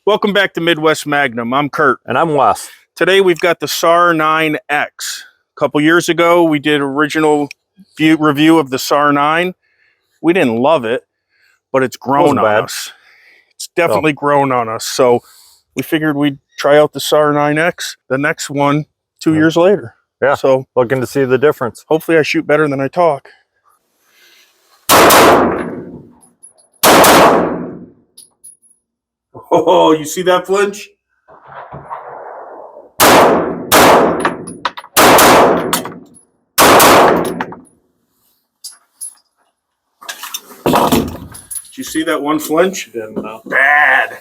Welcome back to Midwest Magnum. I'm Kurt. And I'm Wes. Today we've got the SAR 9X. A couple years ago, we did original review of the SAR 9. We didn't love it, but it's grown on us. It's definitely grown on us. So we figured we'd try out the SAR 9X, the next one, 2 years later. Yeah, so looking to see the difference. Hopefully I shoot better than I talk. Oh, you see that flinch? Did you see that one flinch? Didn't know. Bad.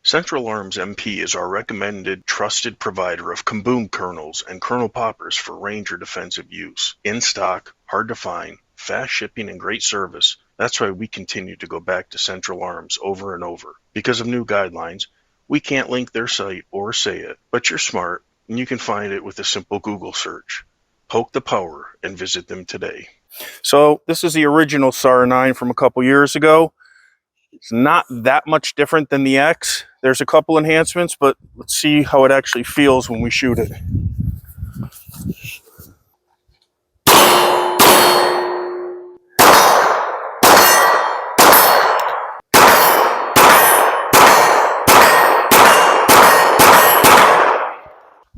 Central Arms MP is our recommended, trusted provider of kaboom kernels and kernel poppers for range or defensive use. In stock, hard to find, fast shipping, and great service. That's why we continue to go back to Central Arms over and over. Because of new guidelines, we can't link their site or say it, but you're smart and you can find it with a simple Google search. Poke the power and visit them today. So this is the original SAR 9 from a couple years ago. It's not that much different than the X. There's a couple enhancements, but let's see how it actually feels when we shoot it.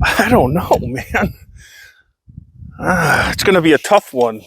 I don't know, man. It's going to be a tough one.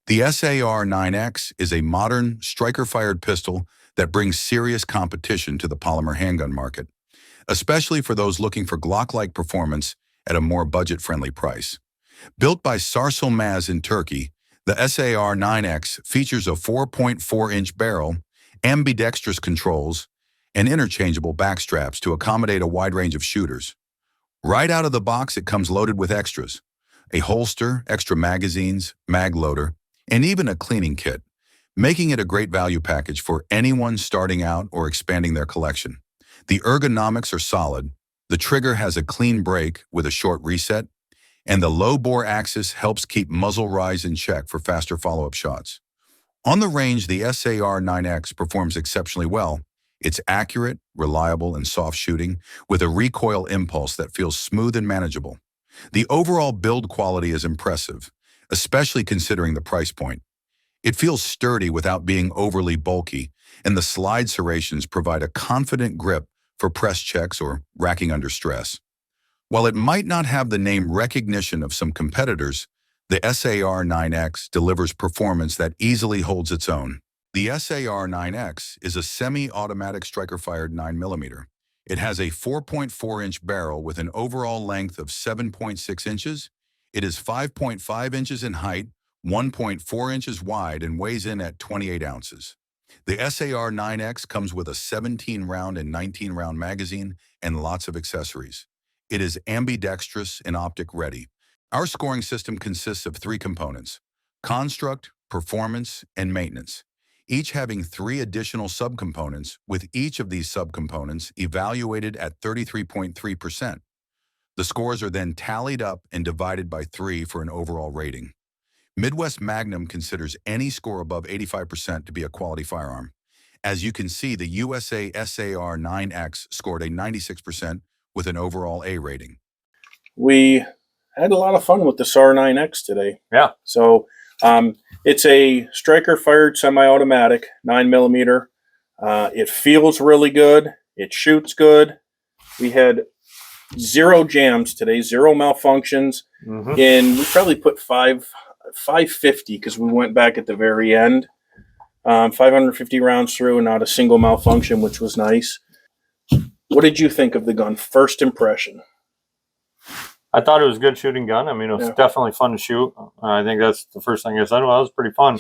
The SAR 9X is a modern, striker-fired pistol that brings serious competition to the polymer handgun market, especially for those looking for Glock-like performance at a more budget-friendly price. Built by Sarsılmaz in Turkey, the SAR 9X features a 4.4-inch barrel, ambidextrous controls, and interchangeable backstraps to accommodate a wide range of shooters. Right out of the box, it comes loaded with extras: a holster, extra magazines, mag loader, and even a cleaning kit, making it a great value package for anyone starting out or expanding their collection. The ergonomics are solid, the trigger has a clean break with a short reset, and the low-bore axis helps keep muzzle rise in check for faster follow-up shots. On the range, the SAR 9X performs exceptionally well. It's accurate, reliable, and soft shooting, with a recoil impulse that feels smooth and manageable. The overall build quality is impressive, especially considering the price point. It feels sturdy without being overly bulky, and the slide serrations provide a confident grip for press checks or racking under stress. While it might not have the name recognition of some competitors, the SAR 9X delivers performance that easily holds its own. The SAR 9X is a semi-automatic striker-fired 9mm. It has a 4.4-inch barrel with an overall length of 7.6 inches. It is 5.5 inches in height, 1.4 inches wide, and weighs in at 28 ounces. The SAR 9X comes with a 17-round and 19-round magazine and lots of accessories. It is ambidextrous and optic ready. Our scoring system consists of 3 components: construct, performance, and maintenance, each having 3 additional subcomponents, with each of these subcomponents evaluated at 33.3%. The scores are then tallied up and divided by 3 for an overall rating. Midwest Magnum considers any score above 85% to be a quality firearm. As you can see, the USA SAR 9X scored a 96% with an overall A rating. We had a lot of fun with the SAR 9X today. Yeah. So it's a striker-fired semi-automatic 9mm. It feels really good. It shoots good. We had zero jams today, zero malfunctions, and we probably put 550 because we went back at the very end. 550 rounds through and not a single malfunction, which was nice. What did you think of the gun? First impression? I thought it was a good shooting gun. I mean, it was definitely fun to shoot. I think that's the first thing I said. Well, it was pretty fun.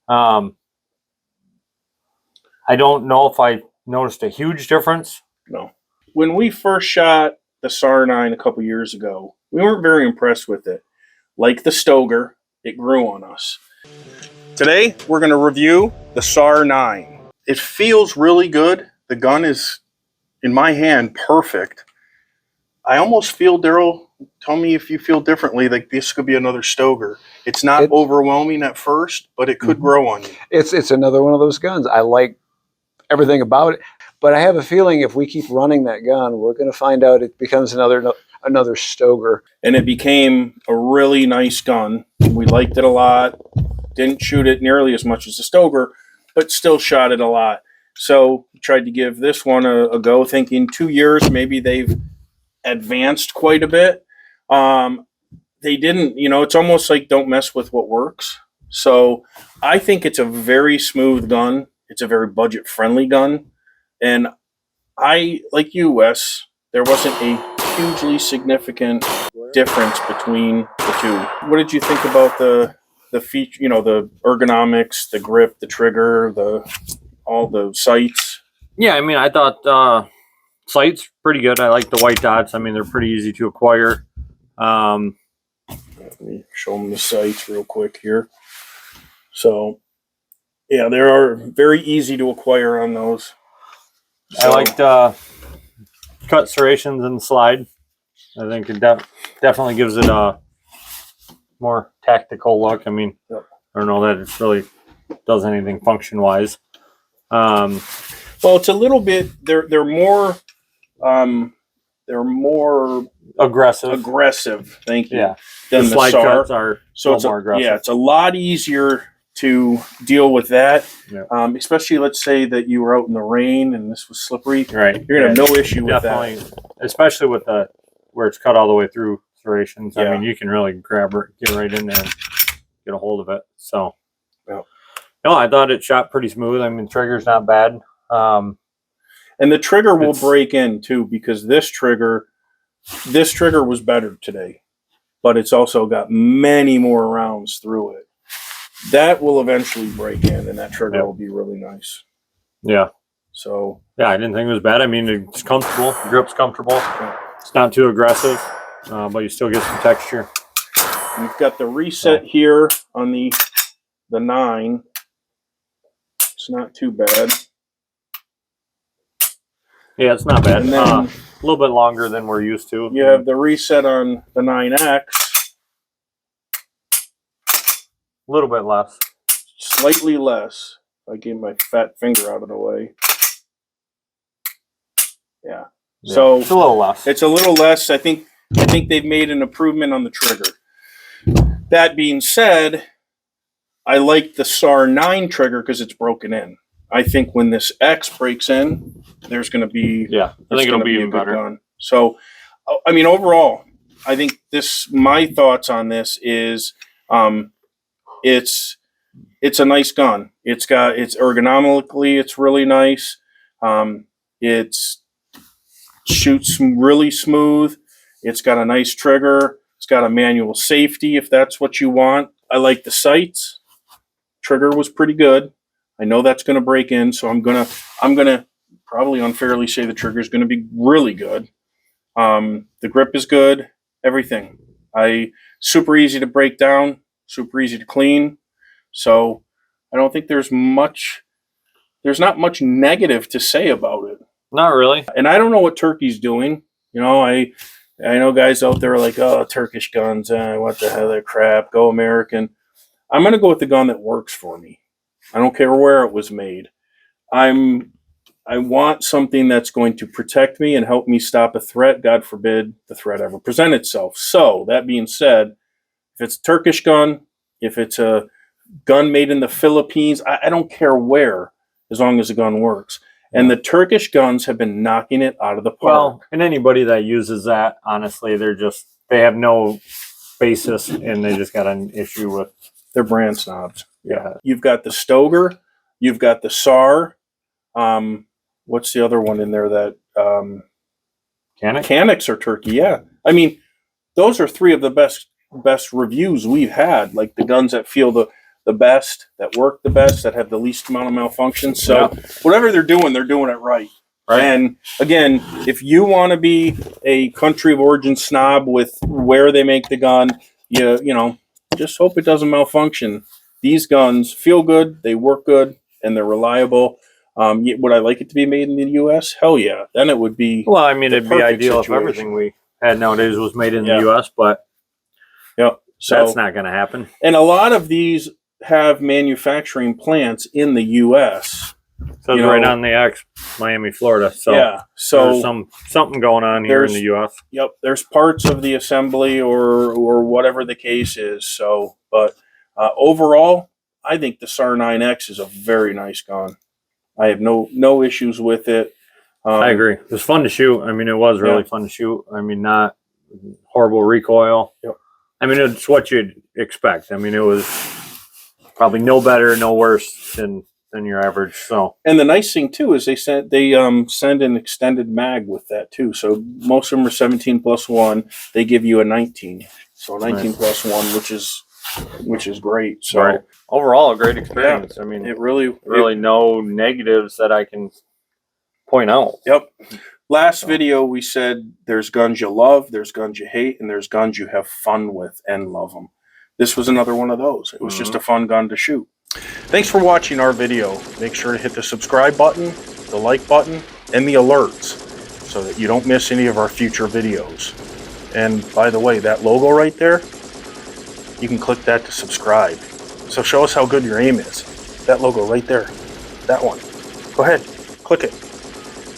I don't know if I noticed a huge difference. No. When we first shot the SAR 9 a couple years ago, we weren't very impressed with it. Like the Stoger, it grew on us. Today, we're going to review the SAR 9. It feels really good. The gun is, in my hand, perfect. I almost feel, Daryl, tell me if you feel differently, like this could be another Stoger. It's not overwhelming at first, but it could grow on you. It's another one of those guns. I like everything about it, but I have a feeling if we keep running that gun, we're going to find out it becomes another Stoger. And it became a really nice gun. We liked it a lot. Didn't shoot it nearly as much as the Stoger, but still shot it a lot. So tried to give this one a go, thinking 2 years, maybe they've advanced quite a bit. They didn't, it's almost like don't mess with what works. So I think it's a very smooth gun. It's a very budget-friendly gun. And I, like you, Wes, there wasn't a hugely significant difference between the two. What did you think about the feature, the ergonomics, the grip, the trigger, all the sights? Yeah, I mean, I thought sights pretty good. I like the white dots. I mean, they're pretty easy to acquire. Let me show them the sights real quick here. So, yeah, they are very easy to acquire on those. So, I liked cut serrations and slide. I think it definitely gives it a more tactical look. I mean, I don't know that it really does anything function-wise. Well, it's a little bit. They're more aggressive. Thank you. Yeah, than the slide SAR. cuts are more aggressive. Yeah, it's a lot easier to deal with that. Yeah. Especially, let's say that you were out in the rain and this was slippery. Right, you're gonna have no issue with that. Especially with where it's cut all the way through serrations. I mean, you can really grab it, get right in there, and get a hold of it. So, no, I thought it shot pretty smooth. I mean, trigger's not bad. And the trigger will break in too, because this trigger was better today, but it's also got many more rounds through it. That will eventually break in, and that trigger will be really nice. Yeah. So. Yeah, I didn't think it was bad. I mean, it's comfortable. The grip's comfortable. Yeah. It's not too aggressive, but you still get some texture. You've got the reset here on the 9. It's not too bad. Yeah, it's not bad. A little bit longer than we're used to. You have the reset on the 9X. A little bit less. Slightly less. I gave my fat finger out of the way. Yeah. So it's a little less. It's a little less. I think they've made an improvement on the trigger. That being said, I like the SAR 9 trigger because it's broken in. I think when this X breaks in, there's going to be I think it'll be even better. Gun. So, I mean, overall, I think my thoughts on this is, it's a nice gun. It's ergonomically, it's really nice. It shoots really smooth. It's got a nice trigger. It's got a manual safety if that's what you want. I like the sights. Trigger was pretty good. I know that's going to break in, so I'm gonna probably unfairly say the trigger is going to be really good. The grip is good. Everything. Super easy to break down. Super easy to clean. So I don't think there's not much negative to say about it. Not really. And I don't know what Turkey's doing. I know guys out there are like, oh, Turkish guns, what the hell, that crap, go American. I'm going to go with the gun that works for me. I don't care where it was made. I want something that's going to protect me and help me stop a threat. God forbid the threat ever present itself. So that being said, if it's a Turkish gun, if it's a gun made in the Philippines, I don't care where, as long as the gun works. And the Turkish guns have been knocking it out of the park. Well, and anybody that uses that, honestly, they have no basis, and they just got an issue with. They're brand snobs. Yeah. You've got the Stoger, you've got the SAR. What's the other one in there that Canics are Turkey? Yeah, I mean, those are three of the best reviews we've had. Like the guns that feel the best, that work the best, that have the least amount of malfunctions. So whatever they're doing it right. And again, if you want to be a country of origin snob with where they make the gun, you know, just hope it doesn't malfunction. These guns feel good, they work good, and they're reliable. Would I like it to be made in the U.S.? Hell yeah. Then it would be. Well, I mean, it'd be ideal situation. if everything we had nowadays was made in the U.S., but so that's not going to happen. And a lot of these have manufacturing plants in the U.S. So right on the X, Miami, Florida. So so there's something going on here in the U.S. Yep, there's parts of the assembly or whatever the case is. So, but overall, I think the SAR 9X is a very nice gun. I have no issues with it. I agree. It was fun to shoot. I mean, it was really fun to shoot. I mean, not horrible recoil. Yep. I mean, it's what you'd expect. I mean, it was probably no better, no worse than your average. So, and the nice thing too is they send an extended mag with that too. So most of them are 17+1. They give you a 19, so 19+1, which is great. So overall, a great experience. I mean, it really no negatives that I can point out. Yep. Last video we said there's guns you love, there's guns you hate, and there's guns you have fun with and love them. This was another one of those. It was just a fun gun to shoot. Thanks for watching our video. Make sure to hit the subscribe button, the like button, and the alerts so that you don't miss any of our future videos. And by the way, that logo right there, you can click that to subscribe. So show us how good your aim is. That logo right there, that one. Go ahead, click it.